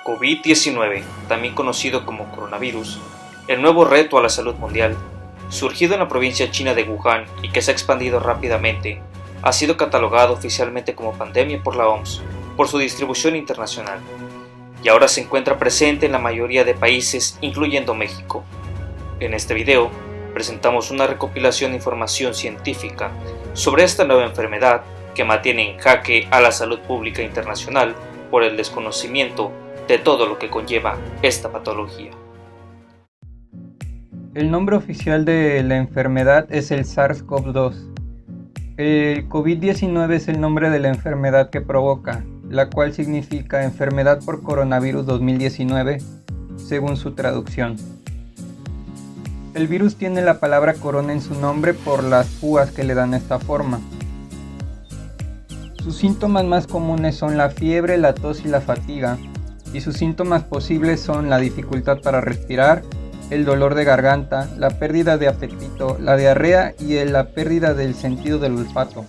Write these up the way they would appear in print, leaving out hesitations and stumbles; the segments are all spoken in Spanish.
COVID-19, también conocido como coronavirus, el nuevo reto a la salud mundial, surgido en la provincia china de Wuhan y que se ha expandido rápidamente, ha sido catalogado oficialmente como pandemia por la OMS por su distribución internacional, y ahora se encuentra presente en la mayoría de países, incluyendo México. En este video, presentamos una recopilación de información científica sobre esta nueva enfermedad que mantiene en jaque a la salud pública internacional por el desconocimiento de todo lo que conlleva esta patología. El nombre oficial de la enfermedad es el SARS-CoV-2. El COVID-19 es el nombre de la enfermedad que provoca, la cual significa enfermedad por coronavirus 2019, según su traducción. El virus tiene la palabra corona en su nombre por las púas que le dan esta forma. Sus síntomas más comunes son la fiebre, la tos y la fatiga, y sus síntomas posibles son la dificultad para respirar, el dolor de garganta, la pérdida de apetito, la diarrea y la pérdida del sentido del olfato.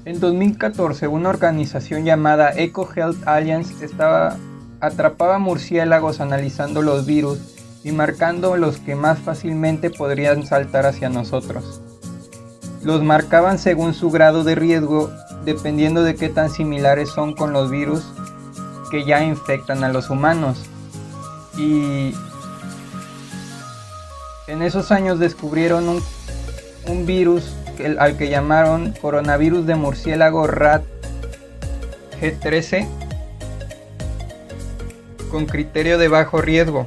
En 2014, una organización llamada Eco Health Alliance atrapaba murciélagos analizando los virus y marcando los que más fácilmente podrían saltar hacia nosotros. Los marcaban según su grado de riesgo, dependiendo de qué tan similares son con los virus que ya infectan a los humanos. Y en esos años descubrieron un virus al que llamaron coronavirus de murciélago rat G13 con criterio de bajo riesgo.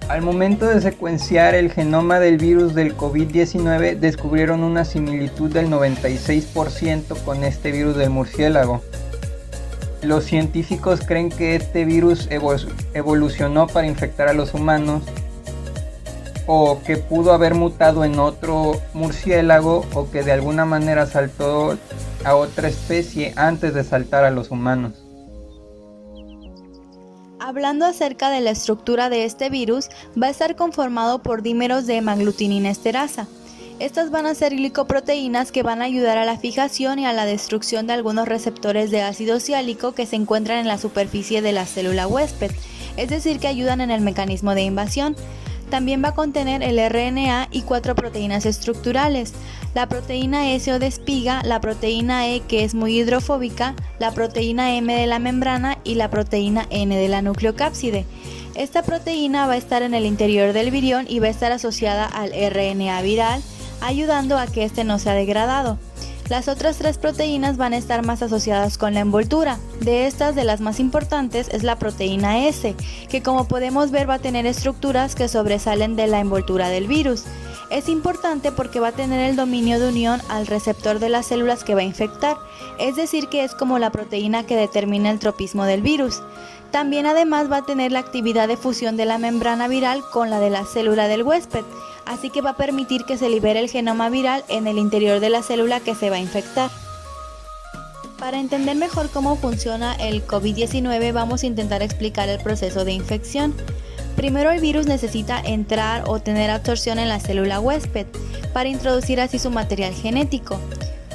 Al momento de secuenciar el genoma del virus del COVID-19, descubrieron una similitud del 96% con este virus del murciélago. Los científicos creen que este virus evolucionó para infectar a los humanos, o que pudo haber mutado en otro murciélago, o que de alguna manera saltó a otra especie antes de saltar a los humanos. Hablando acerca de la estructura de este virus, va a estar conformado por dímeros de hemaglutinina esterasa. Estas van a ser glicoproteínas que van a ayudar a la fijación y a la destrucción de algunos receptores de ácido ciálico que se encuentran en la superficie de la célula huésped, es decir, que ayudan en el mecanismo de invasión. También va a contener el RNA y 4 proteínas estructurales: la proteína S o de espiga, la proteína E que es muy hidrofóbica, la proteína M de la membrana y la proteína N de la nucleocápside. Esta proteína va a estar en el interior del virión y va a estar asociada al RNA viral, ayudando a que este no sea degradado. Las otras 3 proteínas van a estar más asociadas con la envoltura. De estas, de las más importantes es la proteína S, que como podemos ver va a tener estructuras que sobresalen de la envoltura del virus. Es importante porque va a tener el dominio de unión al receptor de las células que va a infectar, es decir que es como la proteína que determina el tropismo del virus. También además va a tener la actividad de fusión de la membrana viral con la de la célula del huésped, así que va a permitir que se libere el genoma viral en el interior de la célula que se va a infectar. Para entender mejor cómo funciona el COVID-19 vamos a intentar explicar el proceso de infección. Primero, el virus necesita entrar o tener absorción en la célula huésped para introducir así su material genético.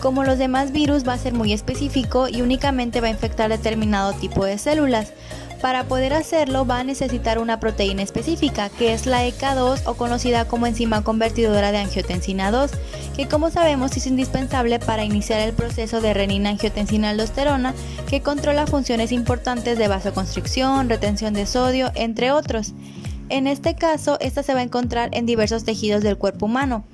Como los demás virus va a ser muy específico y únicamente va a infectar determinado tipo de células. Para poder hacerlo va a necesitar una proteína específica, que es la ECA2 o conocida como enzima convertidora de angiotensina 2, que como sabemos es indispensable para iniciar el proceso de renina-angiotensina-aldosterona, que controla funciones importantes de vasoconstricción, retención de sodio, entre otros. En este caso, esta se va a encontrar en diversos tejidos del cuerpo humano,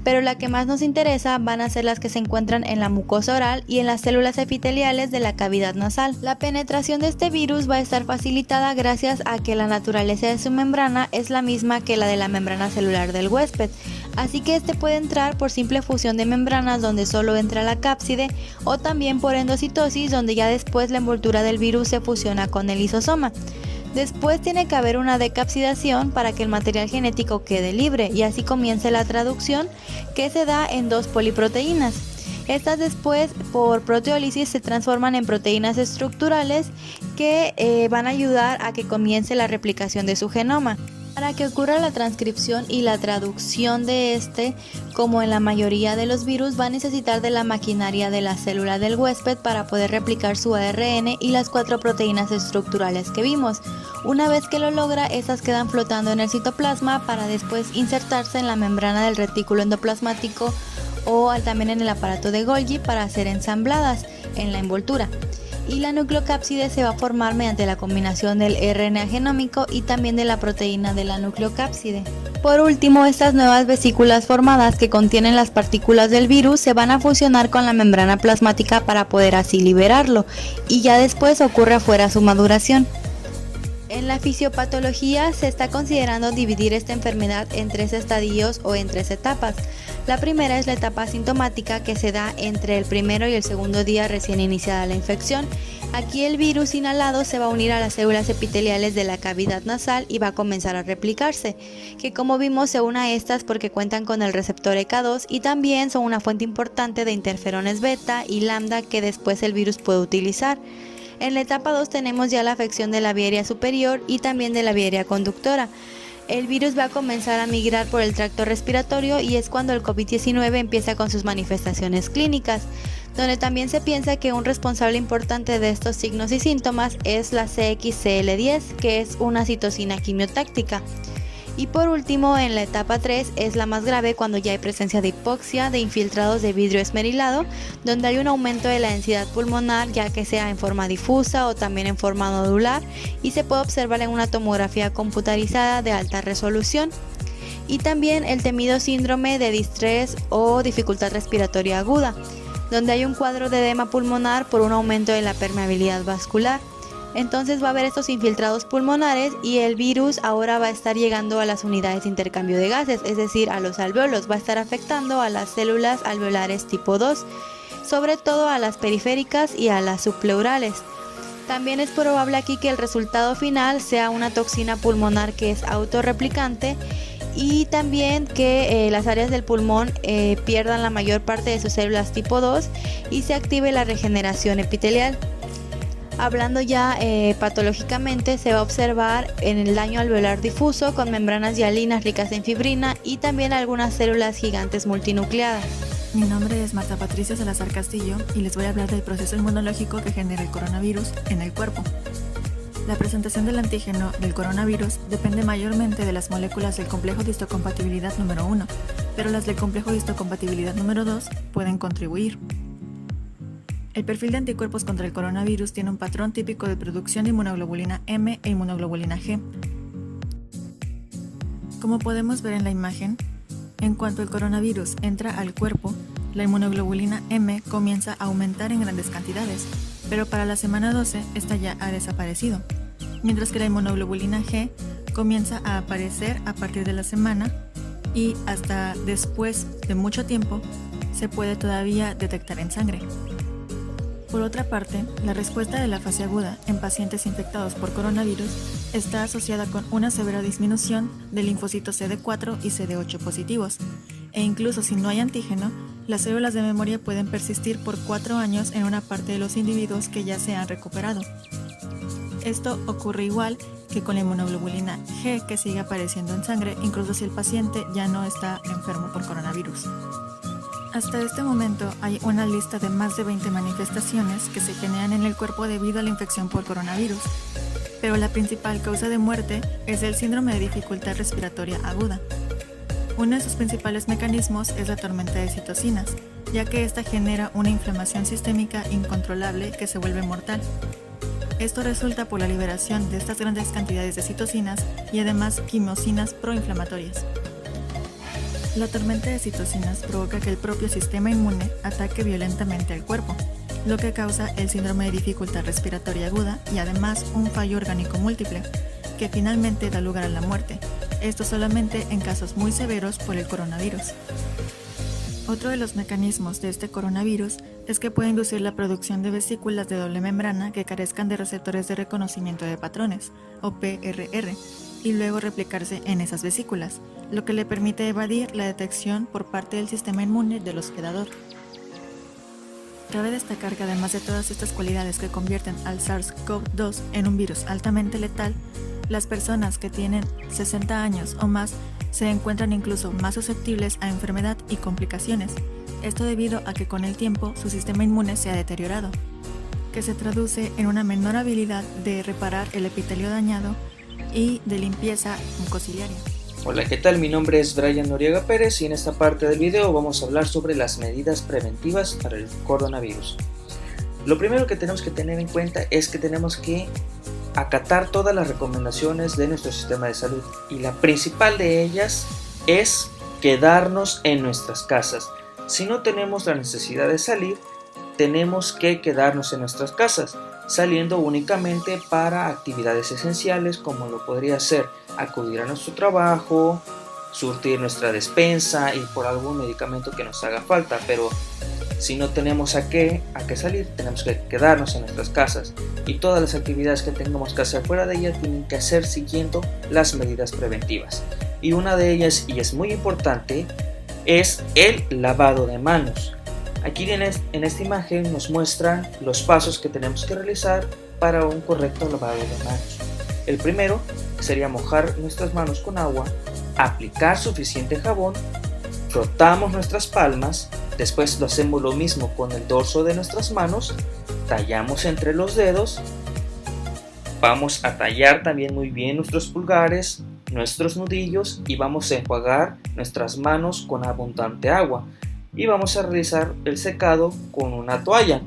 pero la que más nos interesa van a ser las que se encuentran en la mucosa oral y en las células epiteliales de la cavidad nasal. La penetración de este virus va a estar facilitada gracias a que la naturaleza de su membrana es la misma que la de la membrana celular del huésped, así que este puede entrar por simple fusión de membranas donde solo entra la cápside, o también por endocitosis donde ya después la envoltura del virus se fusiona con el lisosoma. Después tiene que haber una decapsidación para que el material genético quede libre y así comience la traducción, que se da en 2 poliproteínas. Estas después por proteólisis se transforman en proteínas estructurales que van a ayudar a que comience la replicación de su genoma. Para que ocurra la transcripción y la traducción de este, como en la mayoría de los virus, va a necesitar de la maquinaria de la célula del huésped para poder replicar su ARN y las 4 proteínas estructurales que vimos. Una vez que lo logra, estas quedan flotando en el citoplasma para después insertarse en la membrana del retículo endoplasmático o también en el aparato de Golgi para ser ensambladas en la envoltura. Y la nucleocápside se va a formar mediante la combinación del RNA genómico y también de la proteína de la nucleocápside. Por último, estas nuevas vesículas formadas que contienen las partículas del virus se van a fusionar con la membrana plasmática para poder así liberarlo, y ya después ocurre afuera su maduración. En la fisiopatología se está considerando dividir esta enfermedad en 3 estadios o en 3 etapas. La primera es la etapa asintomática, que se da entre el primero y el segundo día recién iniciada la infección. Aquí el virus inhalado se va a unir a las células epiteliales de la cavidad nasal y va a comenzar a replicarse, que como vimos se une a estas porque cuentan con el receptor ECA2 y también son una fuente importante de interferones beta y lambda que después el virus puede utilizar. En la etapa 2 tenemos ya la afección de la vía aérea superior y también de la vía aérea conductora. El virus va a comenzar a migrar por el tracto respiratorio y es cuando el COVID-19 empieza con sus manifestaciones clínicas, donde también se piensa que un responsable importante de estos signos y síntomas es la CXCL10, que es una citocina quimiotáctica. Y por último, en la etapa 3 es la más grave, cuando ya hay presencia de hipoxia, de infiltrados de vidrio esmerilado, donde hay un aumento de la densidad pulmonar, ya que sea en forma difusa o también en forma nodular, y se puede observar en una tomografía computarizada de alta resolución. Y también el temido síndrome de distrés o dificultad respiratoria aguda, donde hay un cuadro de edema pulmonar por un aumento de la permeabilidad vascular. Entonces va a haber estos infiltrados pulmonares y el virus ahora va a estar llegando a las unidades de intercambio de gases, es decir, a los alvéolos, va a estar afectando a las células alveolares tipo 2, sobre todo a las periféricas y a las subpleurales. También es probable aquí que el resultado final sea una toxina pulmonar que es autorreplicante y también que las áreas del pulmón pierdan la mayor parte de sus células tipo 2 y se active la regeneración epitelial. Hablando ya patológicamente, se va a observar en el daño alveolar difuso con membranas hialinas ricas en fibrina y también algunas células gigantes multinucleadas. Mi nombre es Marta Patricia Salazar Castillo y les voy a hablar del proceso inmunológico que genera el coronavirus en el cuerpo. La presentación del antígeno del coronavirus depende mayormente de las moléculas del complejo de histocompatibilidad número 1, pero las del complejo de histocompatibilidad número 2 pueden contribuir. El perfil de anticuerpos contra el coronavirus tiene un patrón típico de producción de inmunoglobulina M e inmunoglobulina G. Como podemos ver en la imagen, en cuanto el coronavirus entra al cuerpo, la inmunoglobulina M comienza a aumentar en grandes cantidades, pero para la semana 12 esta ya ha desaparecido, mientras que la inmunoglobulina G comienza a aparecer a partir de la semana y hasta después de mucho tiempo se puede todavía detectar en sangre. Por otra parte, la respuesta de la fase aguda en pacientes infectados por coronavirus está asociada con una severa disminución de linfocitos CD4 y CD8 positivos, e incluso si no hay antígeno, las células de memoria pueden persistir por 4 años en una parte de los individuos que ya se han recuperado. Esto ocurre igual que con la inmunoglobulina G, que sigue apareciendo en sangre incluso si el paciente ya no está enfermo por coronavirus. Hasta este momento hay una lista de más de 20 manifestaciones que se generan en el cuerpo debido a la infección por coronavirus, pero la principal causa de muerte es el síndrome de dificultad respiratoria aguda. Uno de sus principales mecanismos es la tormenta de citocinas, ya que esta genera una inflamación sistémica incontrolable que se vuelve mortal. Esto resulta por la liberación de estas grandes cantidades de citocinas y además quimiosinas proinflamatorias. La tormenta de citocinas provoca que el propio sistema inmune ataque violentamente al cuerpo, lo que causa el síndrome de dificultad respiratoria aguda y además un fallo orgánico múltiple, que finalmente da lugar a la muerte, esto solamente en casos muy severos por el coronavirus. Otro de los mecanismos de este coronavirus es que puede inducir la producción de vesículas de doble membrana que carezcan de receptores de reconocimiento de patrones, o PRR, y luego replicarse en esas vesículas, lo que le permite evadir la detección por parte del sistema inmune del hospedador. Cabe destacar que además de todas estas cualidades que convierten al SARS-CoV-2 en un virus altamente letal, Las personas que tienen 60 años o más se encuentran incluso más susceptibles a enfermedad y complicaciones, esto debido a que con el tiempo su sistema inmune se ha deteriorado, que se traduce en una menor habilidad de reparar el epitelio dañado y de limpieza mucociliaria. Hola, ¿qué tal? Mi nombre es Brian Noriega Pérez y en esta parte del video vamos a hablar sobre las medidas preventivas para el coronavirus. Lo primero que tenemos que tener en cuenta es que tenemos que acatar todas las recomendaciones de nuestro sistema de salud y la principal de ellas es quedarnos en nuestras casas. Si no tenemos la necesidad de salir, tenemos que quedarnos en nuestras casas, saliendo únicamente para actividades esenciales como lo podría ser acudir a nuestro trabajo, surtir nuestra despensa y por algún medicamento que nos haga falta, pero si no tenemos a qué salir, tenemos que quedarnos en nuestras casas y todas las actividades que tengamos que hacer fuera de ellas tienen que hacer siguiendo las medidas preventivas. Y una de ellas, y es muy importante, es el lavado de manos. Aquí en esta imagen nos muestran los pasos que tenemos que realizar para un correcto lavado de manos. El primero sería mojar nuestras manos con agua, aplicar suficiente jabón, frotamos nuestras palmas, después lo hacemos lo mismo con el dorso de nuestras manos, tallamos entre los dedos, vamos a tallar también muy bien nuestros pulgares, nuestros nudillos y vamos a enjuagar nuestras manos con abundante agua y vamos a realizar el secado con una toalla.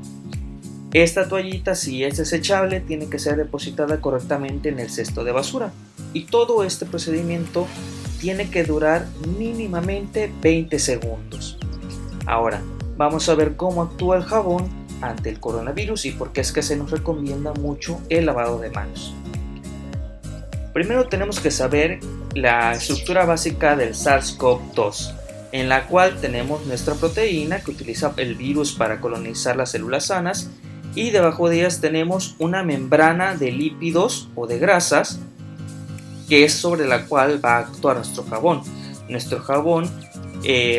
Esta toallita, si es desechable, tiene que ser depositada correctamente en el cesto de basura y todo este procedimiento tiene que durar mínimamente 20 segundos. Ahora, vamos a ver cómo actúa el jabón ante el coronavirus y por qué es que se nos recomienda mucho el lavado de manos. Primero tenemos que saber la estructura básica del SARS-CoV-2, en la cual tenemos nuestra proteína que utiliza el virus para colonizar las células sanas y debajo de ellas tenemos una membrana de lípidos o de grasas que es sobre la cual va a actuar nuestro jabón. Nuestro jabón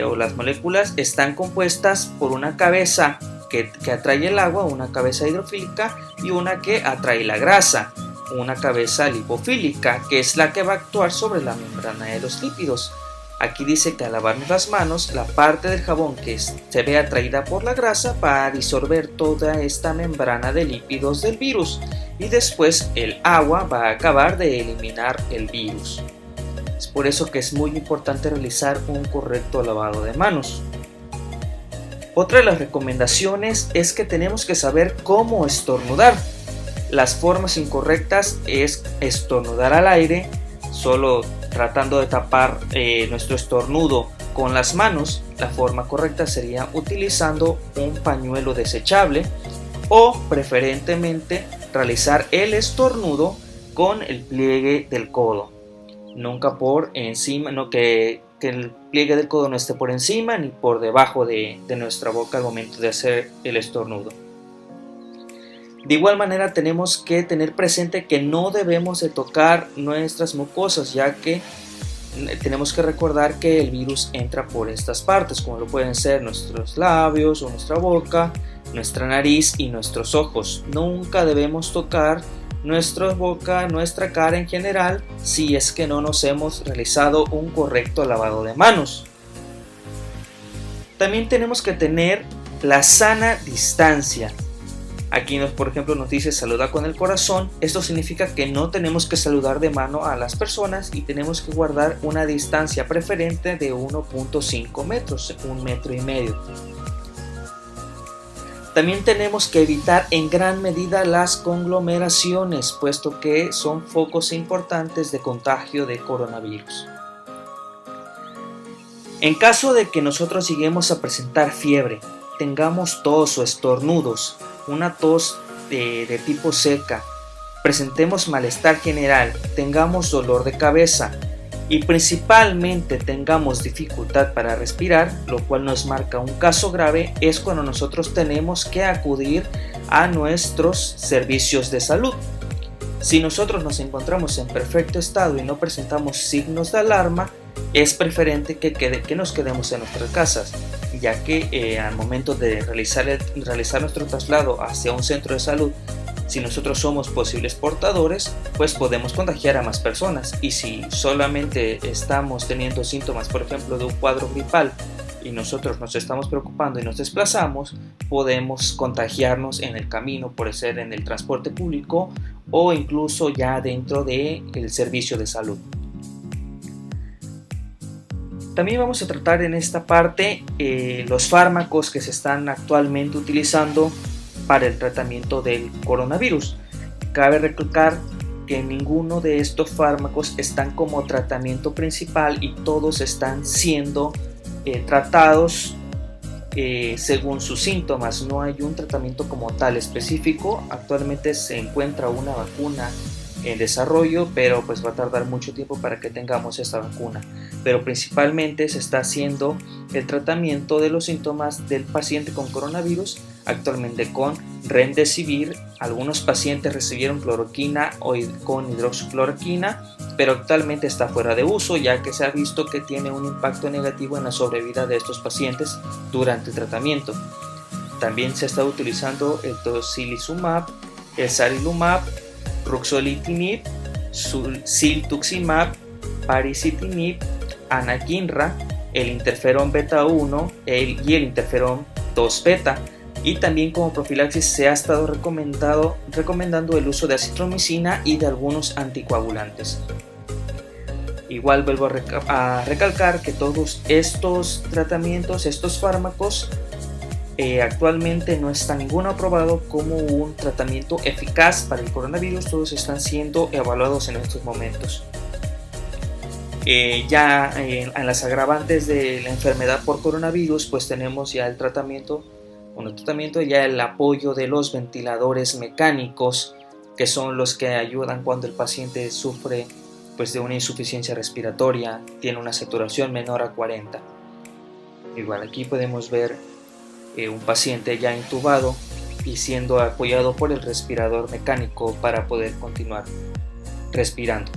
o las moléculas están compuestas por una cabeza que atrae el agua, una cabeza hidrofílica y una que atrae la grasa, una cabeza lipofílica que es la que va a actuar sobre la membrana de los lípidos. Aquí dice que al lavarnos las manos, la parte del jabón que se ve atraída por la grasa va a disolver toda esta membrana de lípidos del virus y después el agua va a acabar de eliminar el virus. Es por eso que es muy importante realizar un correcto lavado de manos. Otra de las recomendaciones es que tenemos que saber cómo estornudar. Las formas incorrectas es estornudar al aire, solo tratando de tapar nuestro estornudo con las manos. La forma correcta sería utilizando un pañuelo desechable o preferentemente realizar el estornudo con el pliegue del codo. Nunca por encima, no que el pliegue del codo no esté por encima ni por debajo de nuestra boca al momento de hacer el estornudo. De igual manera tenemos que tener presente que no debemos de tocar nuestras mucosas, ya que tenemos que recordar que el virus entra por estas partes, como lo pueden ser nuestros labios o nuestra boca, nuestra nariz y nuestros ojos. Nunca debemos tocar nuestra boca, nuestra cara en general, si es que no nos hemos realizado un correcto lavado de manos. También tenemos que tener la sana distancia. Aquí por ejemplo nos dice saluda con el corazón. Esto significa que no tenemos que saludar de mano a las personas y tenemos que guardar una distancia preferente de 1.5 metros, 1,5 metros. También tenemos que evitar en gran medida las conglomeraciones, puesto que son focos importantes de contagio de coronavirus. En caso de que nosotros lleguemos a presentar fiebre, tengamos tos o estornudos, una tos de tipo seca, presentemos malestar general, tengamos dolor de cabeza y principalmente tengamos dificultad para respirar, lo cual nos marca un caso grave, es cuando nosotros tenemos que acudir a nuestros servicios de salud. Si nosotros nos encontramos en perfecto estado y no presentamos signos de alarma, es preferente que nos quedemos en nuestras casas, ya que al momento de realizar nuestro traslado hacia un centro de salud Si nosotros somos posibles portadores, pues podemos contagiar a más personas. Y si solamente estamos teniendo síntomas, por ejemplo, de un cuadro gripal, y nosotros nos estamos preocupando y nos desplazamos, podemos contagiarnos en el camino, por ser en el transporte público o incluso ya dentro del servicio de salud. También vamos a tratar en esta parte los fármacos que se están actualmente utilizando para el tratamiento del coronavirus. Cabe recalcar que ninguno de estos fármacos están como tratamiento principal y todos están siendo tratados según sus síntomas. No hay un tratamiento como tal específico. Actualmente se encuentra una vacuna en desarrollo, pero pues va a tardar mucho tiempo para que tengamos esta vacuna. Pero principalmente se está haciendo el tratamiento de los síntomas del paciente con coronavirus, actualmente con Remdesivir. Algunos pacientes recibieron cloroquina o con hidroxicloroquina, pero actualmente está fuera de uso, ya que se ha visto que tiene un impacto negativo en la sobrevida de estos pacientes durante el tratamiento. También se está utilizando el tocilizumab, el sarilumab, ruxolitinib, siltuximab, paricitinib, anakinra, el interferón beta 1 y el interferón 2 beta. Y también como profilaxis se ha estado recomendando el uso de acitromicina y de algunos anticoagulantes. Igual vuelvo a recalcar que todos estos tratamientos, estos fármacos, actualmente no está ninguno aprobado como un tratamiento eficaz para el coronavirus. Todos están siendo evaluados en estos momentos. Ya en las agravantes de la enfermedad por coronavirus, pues tenemos ya el tratamiento, ya el apoyo de los ventiladores mecánicos, que son los que ayudan cuando el paciente sufre pues de una insuficiencia respiratoria, tiene una saturación menor a 40. Igual aquí podemos ver un paciente ya intubado y siendo apoyado por el respirador mecánico para poder continuar respirando.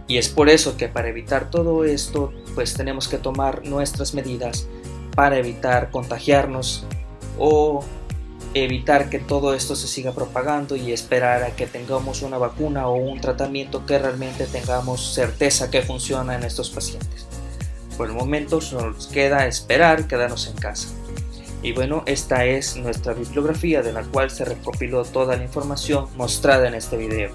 Y es por eso que para evitar todo esto, pues tenemos que tomar nuestras medidas para evitar contagiarnos o evitar que todo esto se siga propagando y esperar a que tengamos una vacuna o un tratamiento que realmente tengamos certeza que funciona en estos pacientes. Por el momento solo nos queda esperar, quedarnos en casa. Y bueno, esta es nuestra bibliografía de la cual se recopiló toda la información mostrada en este video.